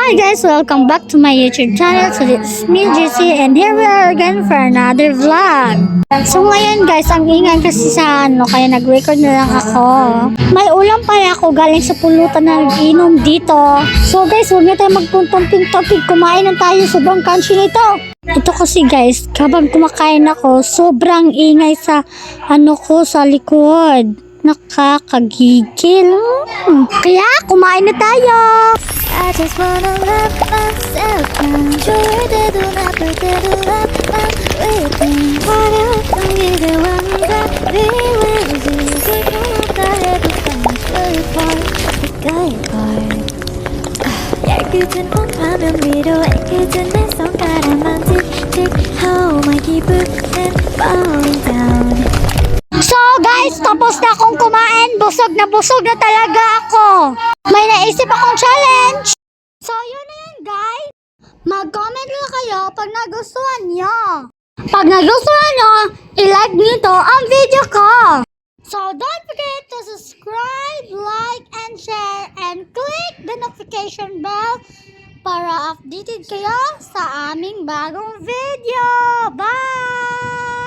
Hi guys, welcome back to my YouTube channel. So it's me, JC, and here we are again for another vlog. So ngayon guys, ang ingay kasi sa kaya nag-record na lang ako. May ulam pa ako galing sa pulutan na nag-inom dito. So guys, huwag na tayo magpuntong-pintopig. Kumain na tayo, sobrang crunchy nito. Ito kasi guys, habang kumakain ako, sobrang ingay sa ko sa likod. Nakakagigil. Kaya kumain na tayo. I just wanna love myself now. 절대도 나쁠 때도 love my waiting. 화려한 길을 왕자 비워지. 기분없다 해도 깜짝을 볼 가까이 걸. 얇게진 온파면 위로 애꿎은 내 손가락만 틱틱. How my 기분은 falling down. So guys, tapos na akong kumain. Busog na talaga ako. May naisip akong challenge. So yun na yun guys. Mag-comment lang kayo pag nagustuhan nyo. Pag nagustuhan nyo, i-like nito ang video ko. So don't forget to subscribe, like, and share, and click the notification bell para updated kayo sa aming bagong video. Bye!